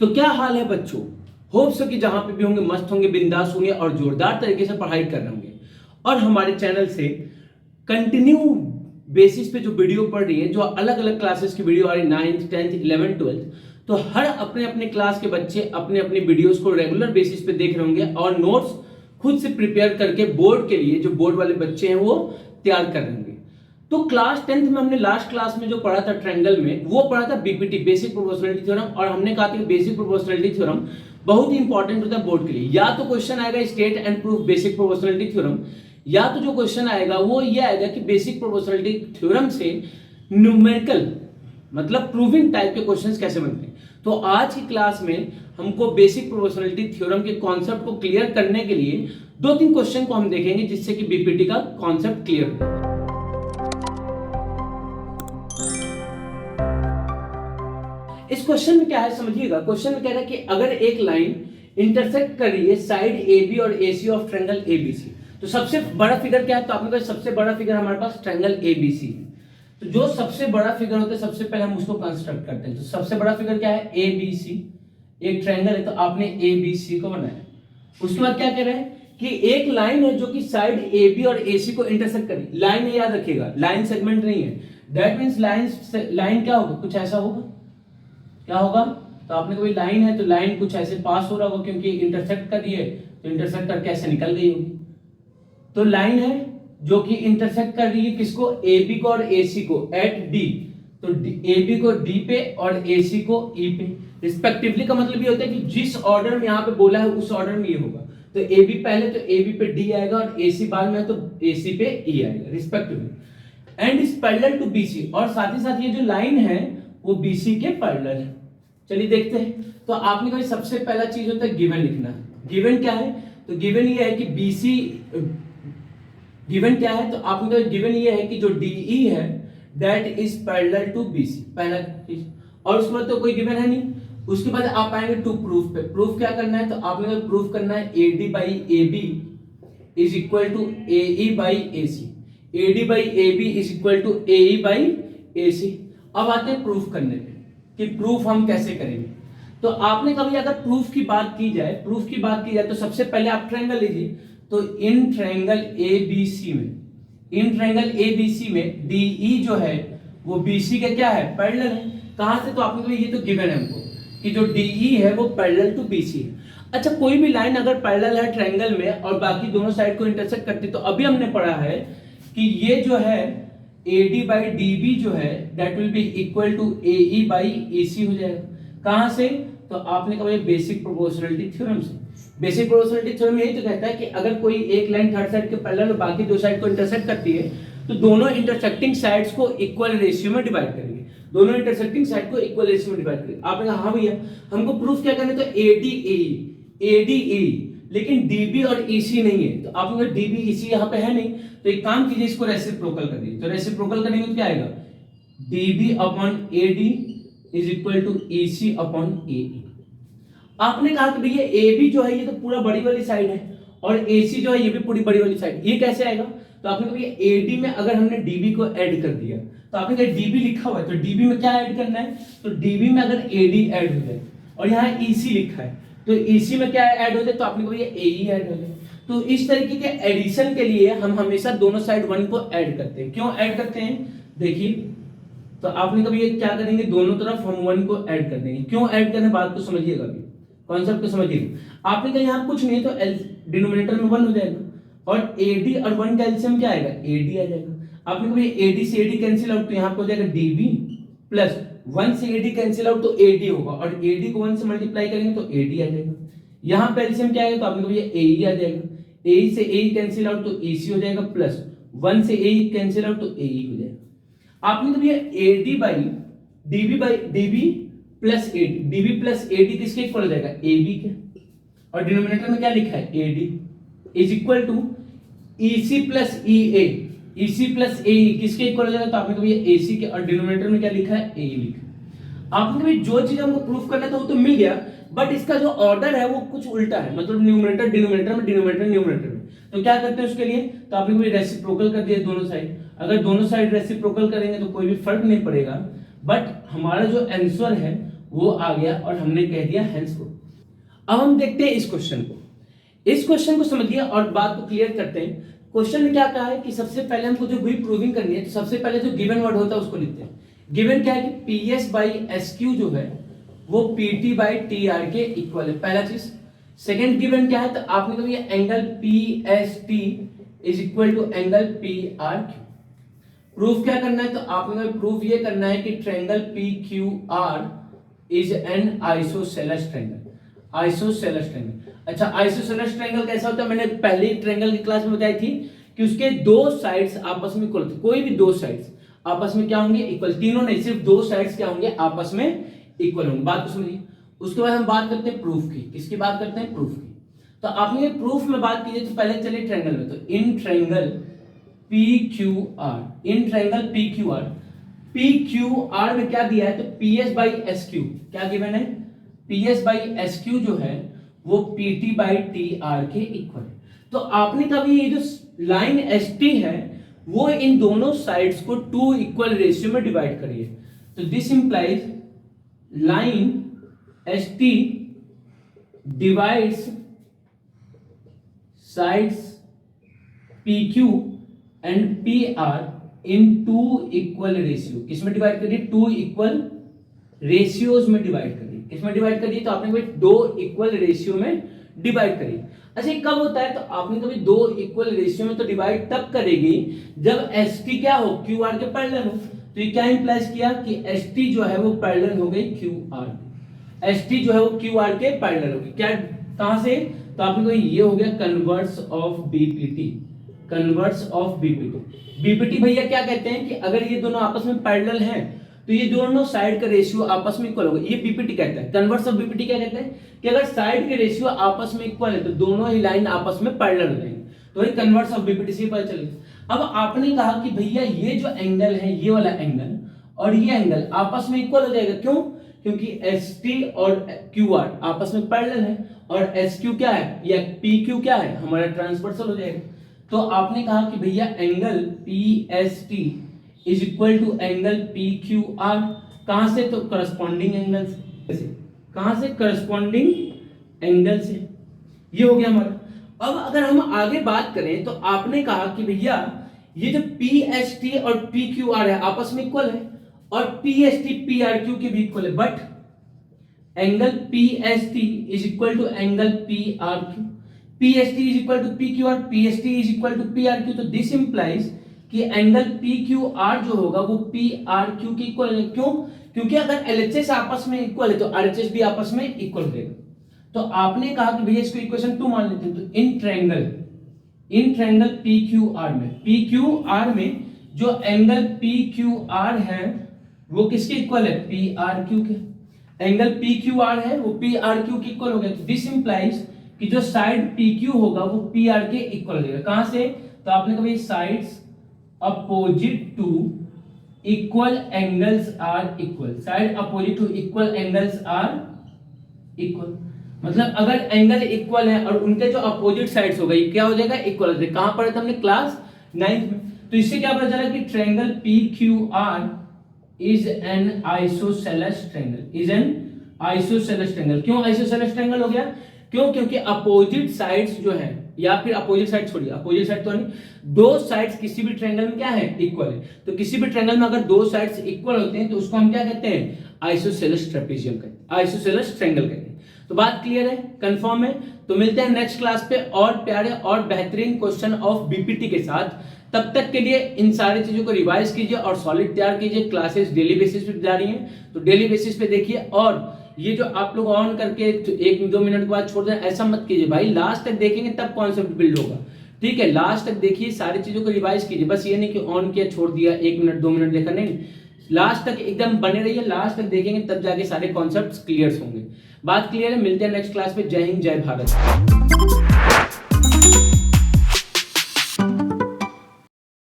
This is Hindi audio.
तो क्या हाल है बच्चों? होप सो कि जहां पे भी होंगे मस्त होंगे, बिंदास होंगे और जोरदार तरीके से पढ़ाई कर रहे होंगे। और हमारे चैनल से कंटिन्यू बेसिस पे जो वीडियो पढ़ रही है, जो अलग अलग क्लासेस की वीडियो आ रही है, 9th 10th 11th 12th, तो हर अपने अपने क्लास के बच्चे अपने अपने वीडियोस को रेगुलर बेसिस पे देख रहे होंगे और नोट्स खुद से प्रिपेयर करके बोर्ड के लिए, जो बोर्ड वाले बच्चे हैं वो तैयार कर रहे होंगे। तो क्लास 10th में हमने लास्ट क्लास में जो पढ़ा था ट्रायंगल में, वो पढ़ा था बीपीटी, बेसिक प्रोपोर्शनलिटी थ्योरम। और हमने कहा था कि बेसिक प्रोपोर्शनलिटी थ्योरम बहुत ही इंपॉर्टेंट होता है बोर्ड के लिए। या तो क्वेश्चन आएगा state and proof basic proportionality theorem, या तो जो क्वेश्चन आएगा वो ये आएगा कि बेसिक प्रोपोर्शनलिटी थ्योरम से न्यूमेरिकल मतलब प्रूविंग टाइप के क्वेश्चंस कैसे बनते हैं। तो आज की क्लास में हमको बेसिक प्रोपोर्शनलिटी थ्योरम के कॉन्सेप्ट को क्लियर करने के लिए 2-3 क्वेश्चन को हम देखेंगे, जिससे कि बीपीटी का कॉन्सेप्ट क्लियर हो। इस क्वेश्चन में क्या है समझिएगा। क्वेश्चन में कह रहा है कि अगर एक लाइन इंटरसेक्ट कर रही है साइड AB और AC ऑफ ट्रायंगल ABC, तो सबसे बड़ा फिगर क्या है? तो आपने कहा सबसे बड़ा फिगर हमारे पास ट्रायंगल ABC है। तो जो सबसे बड़ा फिगर होता है सबसे पहले हम उसको कंस्ट्रक्ट करते हैं। तो सबसे बड़ा फिगर क्या है? ABC। एक ट्रायंगल है तो आपने ABC को बनाया। उसके बाद क्या कह रहे हैं कि एक लाइन है जो कि साइड AB और AC को इंटरसेक्ट कर रही है। लाइन है, याद रखिएगा, लाइन सेगमेंट नहीं है। दैट मींस लाइन क्या होगा? कुछ ऐसा होगा। क्या होगा? तो आपने कोई लाइन है तो लाइन कुछ ऐसे पास हो रहा होगा, क्योंकि इंटरसेक्ट कर रही है तो इंटरसेक्ट करके ऐसे निकल गई होगी। तो लाइन है जो कि इंटरसेक्ट कर रही है किसको? AB को और AC को एट D। तो AB को D पे और AC को E पे रिस्पेक्टिवली। का मतलब ये होता है कि जिस ऑर्डर में यहाँ पे बोला है उस ऑर्डर में ये होगा। तो AB पहले तो AB पे D आएगा और AC बाद में तो AC पे E आएगा respectively. And is parallel to BC, और साथ ही साथ ये जो लाइन है वो BC के पैरेलल है। चलिए देखते हैं। तो आपने कहा सबसे पहला चीज होता है गिवन लिखना। गिवन क्या है? तो गिवन ये है कि BC, गिवन क्या है? तो आपने कहा गिवन ये है कि जो DE है that is parallel to BC, पहला चीज। और उसके बाद तो कोई गिवन है नहीं। उसके बाद आप आएंगे टू प्रूफ पे। प्रूफ क्या करना है? तो आपने कहा प्रूफ करना है AD by AB is equal to AE by AC। AD by AB is equal to AE by AC। अब आते हैं प्रूफ करने पे कि प्रूफ हम कैसे करेंगे। तो आपने कभी अगर प्रूफ की बात की जाए तो सबसे पहले आप ट्रायंगल लीजिए। तो इन ट्रायंगल ABC में DE जो है वो BC के क्या है? पैरेलल है। कहां से? तो आपने ये तो गिवन है हमको कि जो DE है वो पैरेलल टू BC है। अच्छा, कोई भी लाइन अगर पैरेलल है ट्रायंगल में और बाकी दोनों साइड को इंटरसेक्ट करती, तो अभी हमने पढ़ा है कि ये जो है AD बाई DB जो है that will be equal to AE by AC हो जाएगा। कहां से? तो आपने कहा बेसिक प्रोपोर्शनलिटी थ्योरम से। बेसिक प्रोपोर्शनलिटी थ्योरम यही तो कहता है कि अगर कोई एक लाइन थर्ड साइड के पैरेलल और बाकी दो साइड को इंटरसेक्ट करती है तो दोनों इंटरसेक्टिंग साइड्स को इक्वल रेशियो में डिवाइड करेंगे। दोनों इंटरसेक्टिंग साइड को इक्वल रेशियो में डिवाइड करेंगे। आपने कहा हाँ भैया, हमको प्रूफ क्या करना है? तो AD AE, लेकिन DB और EC नहीं है। तो आपने कहा DB EC यहाँ पे है नहीं, तो एक काम कीजिए, इसको रेसिप्रोकल कर दीजिए। तो रेसिप्रोकल करेंगे तो क्या आएगा? DB upon AD is equal to EC upon AE। आपने कहा कि भैया AB जो है ये तो पूरा बड़ी वाली साइड है और AC जो है ये भी पूरी बड़ी वाली साइड, ये कैसे आएगा? तो आपने कहा भैया AD में अगर हमने DB को ऐड कर दिया, तो आपने कहा DB लिखा हुआ है तो DB में क्या ऐड करना है? तो DB में अगर AD ऐड हो जाए और यहाँ EC लिखा है तो EC में क्या ऐड हो जाए? तो आपने कहा भैया AE ऐड हो जाए। तो इस तरीके के एडिशन के लिए हम हमेशा दोनों साइड 1 को ऐड करते हैं। क्यों ऐड करते हैं? देखिए, तो आपने कभी ये क्या करेंगे? दोनों तरफ हम 1 को ऐड कर देंगे। क्यों ऐड करने? बात को समझिएगा, अभी कॉन्सेप्ट को समझिएगा। आपने कहा यहाँ कुछ नहीं है तो डिनोमिनेटर में 1 हो जाएगा और AD और 1 का एलसीएम क्या आएगा? AD आ जाएगा। आपने कभी AD से AD कैंसिल आउट, तो यहाँ पे हो जाएगा DB प्लस 1 से AD कैंसिल आउट तो AD होगा और AD को 1 से मल्टीप्लाई करेंगे तो AD आ जाएगा। यहाँ पे एलसीएम क्या आएगा? तो आपने कभी AE आ जाएगा। AE से AE कैंसिल आउट तो EC हो जाएगा प्लस 1 से AE कैंसिल आउट तो AE हो जाएगा। आपने कभी AD by DB plus AD, DB plus AD किसके इक्वल हो जाएगा? AB के। और डिनोमिनेटर में क्या लिखा है? AD is equal to EC plus EA, EC plus AE किसके इक्वल हो जाएगा? तो आपने कभी AC के, और डिनोमिनेटर में क्या लिखा है? AE लिखा। आपने कभी जो चीज हमको प्रूफ करना था वो तो मिल गया, बट इसका जो ऑर्डर है वो कुछ उल्टा है, मतलब न्यूमरेटर डिनोमिनेटर में, डिनोमिनेटर न्यूमरेटर में। तो क्या करते हैं उसके लिए? तो आपने कोई रेसिप्रोकल कर दिया दोनों साइड। अगर दोनों साइड रेसिप्रोकल करेंगे तो कोई भी फर्क नहीं पड़ेगा, बट हमारा जो आंसर है वो आ गया और हमने कह दिया henceforth। अब हम देखते हैं इस क्वेश्चन को, इस क्वेश्चन को समझिए और बात को क्लियर करते हैं। क्वेश्चन में क्या कहा है कि सबसे पहले हमको जो भी प्रूविंग करनी है, तो सबसे पहले जो गिवन वर्ड होता है उसको लिखते हैं। गिवन क्या है कि PS बाई SQ जो है वो PT बाई TR के इक्वल है, पहला चीज। सेकेंड गिवन क्या है, तो आपने कभी angle PST is equal to angle PRQ। Proof क्या करना है, तो आपने प्रूफ ये करना है कि triangle PQR is an isosceles triangle, isosceles triangle. अच्छा, आइसोसेलेस ट्रायंगल कैसा होता है, मैंने पहले ही ट्रायंगल की क्लास में बताई थी कि उसके दो साइड्स आपस में इक्वल होते, कोई भी दो साइड्स आपस में क्या होंगे, इक्वल। तीनों नहीं, सिर्फ दो साइड्स क्या होंगे, आपस में इक्वल होंगे। बात को समझिए। उसके बाद हम बात करते हैं प्रूफ की। किसकी बात करते हैं, प्रूफ की। तो आपने प्रूफ में बात की तो पहले चलिए ट्रायंगल में, तो in triangle PQR, in triangle PQR में क्या दिया है, तो PS बाई SQ क्या गिवन है, PS बाई SQ जो है वो PT बाई TR के इक्वल है। तो आपने कभी ये जो लाइन ST है वो इन दोनों साइड्स को 2 इक्वल रेशियो में डिवाइड करिए। तो this implies line ST divides sides PQ and PR in 2 equal ratio. किसमें डिवाइड करिए, 2 इक्वल रेशियोज में डिवाइड करिए। किसमें डिवाइड करिए, तो आपने कभी 2 इक्वल रेशियो में डिवाइड करिए। अच्छा, ये कब होता है, तो आपने कभी 2 इक्वल रेशियो में तो डिवाइड तब करेगी जब ST क्या हो, QR के पैरेलल हो। तो ये क्या इंप्लाइज किया कि ST जो है वो पैरेलल हो गई QR, ST जो है वो QR के पैरेलल होगी। क्या, कहां से, तो आपने कहा ये हो गया converse of BPT, converse of BPT भैया क्या कहते हैं कि अगर ये दोनों आपस में पैरेलल हैं तो ये दोनों साइड का रेशियो आपस में इक्वल होगा, ये BPT कहता है। कन्वर्स ऑफ BPT क्या कहते हैं कि अगर साइड के रेशियो आपस में इक्वल है तो दोनों ही लाइन आपस में पैरेलल हो जाएंगे। तो ये कन्वर्स ऑफ BPT से पता चलेगा। अब आपने कहा कि भैया ये जो एंगल है, ये वाला एंगल और ये एंगल आपस में इक्वल हो जाएगा। क्यों, क्योंकि ST और QR आपस में पैरेलल है और SQ क्या है या PQ क्या है, हमारा ट्रांसवर्सल हो जाएगा। तो आपने कहा कि भैया angle PST is equal to angle PQR, कहां से, तो करस्पॉन्डिंग एंगल से। कहां से, करस्पॉन्डिंग एंगल से। ये हो गया हमारा। अब अगर हम आगे बात करें तो आपने कहा कि भैया ये जो PST और PQR है आपस में इक्वल है और PST PRQ के भी इक्वल है, but angle PST is equal to angle PRQ, PST is equal to PQR, PST is equal to PRQ। तो दिस इंप्लाइज कि एंगल PQR जो होगा वो PRQ के इक्वल है। क्यों, क्योंकि अगर LHS आपस में इक्वल है तो RHS भी आपस में इक्वल रहेगा। तो आपने कहा कि भैया इसको इक्वेशन 2 मान लेते हैं। तो इन ट्रायंगल PQR में जो एंगल PQR है वो किसके इक्वल है, PRQ के। एंगल PQR है वो PRQ के इक्वल हो गया। तो दिस इंप्लाइज कि जो साइड PQ होगा वो PR के इक्वल हो जाएगा। कहां से, तो आपने कभी sides opposite to equal angles are equal, side opposite to equal angles are equal. मतलब अगर एंगल इक्वल है और उनके जो अपोजिट साइड्स हो गई क्या हो जाएगा, इक्वल हो जाएगा। कहां पढ़े थे हमने, क्लास 9th में। तो इससे क्या पता चला कि triangle PQR is an isosceles triangle, is an isosceles triangle. क्यों आइसोसेलेस ट्रायंगल हो गया, क्यों, क्योंकि अपोजिट साइड्स जो है, या फिर अपोजिट साइड छोड़िए, अपोजिट साइड तो नहीं, दो साइड्स किसी भी ट्रायंगल में क्या है, इक्वल है। तो किसी भी ट्रायंगल में अगर दो साइड्स इक्वल होते हैं तो उसको हम क्या कहते हैं, आइसोसेलेस ट्रेपेजियम कहते हैं, आइसोसेलेस ट्रायंगल कहते हैं। तो बात क्लियर है, कंफर्म है। तो मिलते हैं नेक्स्ट क्लास पे और प्यारे और बेहतरीन क्वेश्चन ऑफ BPT के साथ। तब तक के लिए इन सारी चीजों को रिवाइज कीजिए और सॉलिड तैयार कीजिए। क्लासेस डेली बेसिस पे जा रही हैं तो डेली बेसिस पे देखिए। और ये जो आप लोग ऑन करके 1-2 मिनट के बाद छोड़ दें, ऐसा मत कीजिए भाई, लास्ट तक देखेंगे तब कॉन्सेप्ट बिल्ड होगा। ठीक है, लास्ट तक देखिए, सारी चीजों को रिवाइज कीजिए। बस ये नहीं कि ऑन किया छोड़ दिया, 1 मिनट 2 मिनट देखा, नहीं, लास्ट तक एकदम बने रहिए। लास्ट तक देखेंगे तब जाके सारे कॉन्सेप्ट्स क्लियर होंगे। बात क्लियर है, मिलते हैं नेक्स्ट क्लास में। जय हिंद, जय भारत।